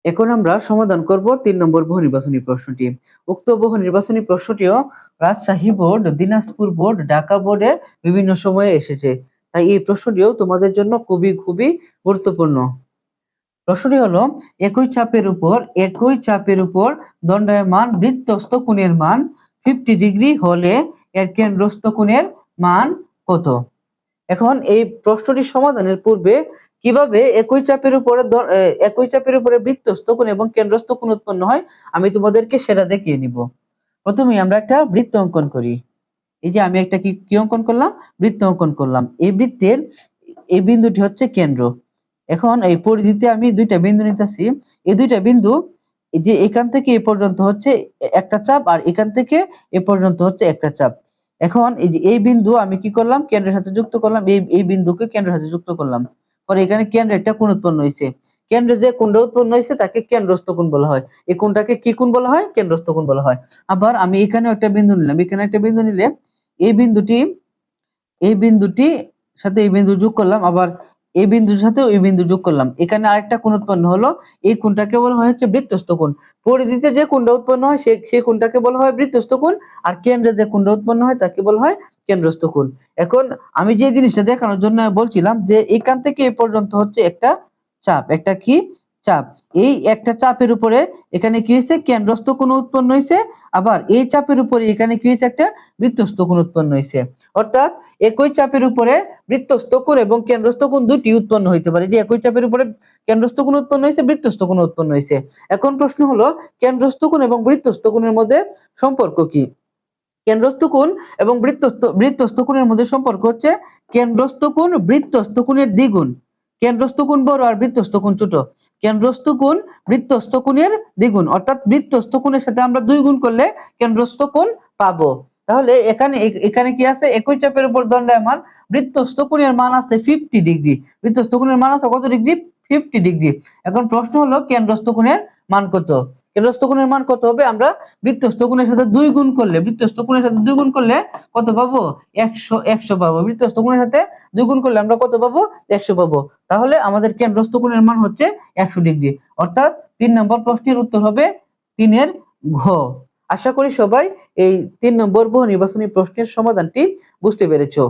এখন আমরা সমাধান করব ৩ নম্বর বহু নির্বাচনী প্রশ্নটি। উক্ত বহু নির্বাচনী প্রশ্নটিও রাজশাহী বোর্ড, দিনাজপুর বোর্ড, ঢাকা বোর্ডে বিভিন্ন সময়ে এসেছে। তাই এই প্রশ্নটিও তোমাদের জন্য খুবই গুরুত্বপূর্ণ। প্রশ্নটি হলো একই চাপের উপর দণ্ডায়মান বৃত্তস্থ কোণের মান 50 ডিগ্রি হলে এর কেন্দ্রস্থ কোণের মান কত? এখন এই প্রশ্নটি সমাধানের পূর্বে কিভাবে একই চাপের উপরে বৃত্তস্থ কোণ এবং কেন্দ্রস্থ কোণ উৎপন্ন হয় আমি তোমাদেরকে সেটা দেখিয়ে নিব। প্রথমে আমরা একটা বৃত্ত অঙ্কন করি। এই যে আমি একটা কি অঙ্কন করলাম, বৃত্ত অঙ্কন করলাম। এই বৃত্তের এই বিন্দুটি হচ্ছে কেন্দ্র। এখন এই পরিধিতে আমি দুইটা বিন্দু নিতেছি। এই দুইটা বিন্দু এই যে এখান থেকে এ পর্যন্ত হচ্ছে একটা চাপ, আর এখান থেকে এ পর্যন্ত হচ্ছে একটা চাপ। এখন এই যে এই বিন্দু আমি কি করলাম, কেন্দ্রের সাথে যুক্ত করলাম। এই বিন্দুকে কেন্দ্রের সাথে যুক্ত করলাম। পরে এখানে কেন্দ্রে একটা কোণ উৎপন্ন হয়েছে। কেন্দ্রে যে কোণটা উৎপন্ন হয়েছে তাকে কেন্দ্রস্থ কোণ বলা হয়। এই কোণটাকে কি কোণ বলা হয়? কেন্দ্রস্থ কোণ বলা হয়। আবার আমি এখানে একটা বিন্দু নিলাম। এখানে একটা বিন্দু নিলে এই বিন্দুটি এই বিন্দুটি সাথে এই বিন্দু যোগ করলাম, আবার এই বিন্দুর সাথে ওই বিন্দু যোগ করলাম। এখানে আরেকটা কোণ উৎপন্ন হলো। এই কোণটাকে বলা হয় হচ্ছে বৃত্তস্থ কোণ। পরিধিতে যে কোণটা উৎপন্ন হয় সেই কোণটাকে বলা হয় বৃত্তস্থ কোণ, আর কেন্দ্রে যে কোণটা উৎপন্ন হয় তাকে বলা হয় কেন্দ্রস্থ কোণ। এখন আমি যে জিনিসটা দেখানোর জন্য বলছিলাম যে এখান থেকে এই পর্যন্ত হচ্ছে একটা চাপ, একটা কি চাপ। এই একটা চাপের উপরে এখানে কি হয়েছে? কেন্দ্রস্থ কোণ উৎপন্ন হয়েছে। আবার এই চাপের উপরে এখানে কি হয়েছে? একটা বৃত্তস্থ কোণ উৎপন্ন হয়েছে। অর্থাৎ একই চাপের উপরে বৃত্তস্থ কোণ এবং কেন্দ্রস্থ কোণ দুটি উৎপন্ন হইতে পারে। যে একই চাপের উপরে কেন্দ্রস্থ কোণ উৎপন্ন হয়েছে, বৃত্তস্থ কোণ উৎপন্ন হয়েছে। এখন প্রশ্ন হলো কেন্দ্রস্থ কোণ এবং বৃত্তস্থ কোণের মধ্যে সম্পর্ক কি? কেন্দ্রস্থ কোণ এবং বৃত্তস্থ কোণের মধ্যে সম্পর্ক হচ্ছে কেন্দ্রস্থ কোণ বৃত্তস্থ কোণের দ্বিগুণ। কেন্দ্রস্থ কোণ বড় আর বৃত্তস্থ কোণ ছোট। কেন্দ্রস্থ কোণ বৃত্তস্থ কোণের দ্বিগুণ, অর্থাৎ বৃত্তস্থ কোণের সাথে আমরা 2 গুণ করলে কেন্দ্রস্থ কোণ পাবো। তাহলে এখানে কি আছে? একই চাপের উপর দণ্ডায়মান বৃত্তস্থ কোণের মান আছে 50 ডিগ্রি। বৃত্তস্থ কোণের মান আছে কত ডিগ্রি? 50 ডিগ্রি। এখন প্রশ্ন হলো কেন্দ্রস্থ কোণের মান কত? কেন্দ্রস্থ কোণের মান কত হবে? আমরা বৃত্তস্থ কোণের সাথে 2 গুণ করলে, বৃত্তস্থ কোণের সাথে 2 গুণ করলে কত পাবো? 100 পাবো। বৃত্তস্থ কোণের সাথে 2 গুণ করলে আমরা কত পাবো? 100 পাবো। তাহলে আমাদের কেন্দ্রস্থ কোণের মান হচ্ছে 100 ডিগ্রি। অর্থাৎ 3 নম্বর প্রশ্নের উত্তর হবে 3 এর ঘ। আশা করি সবাই এই 3 নম্বর বহু নির্বাচনী প্রশ্নের সমাধানটি বুঝতে পেরেছো।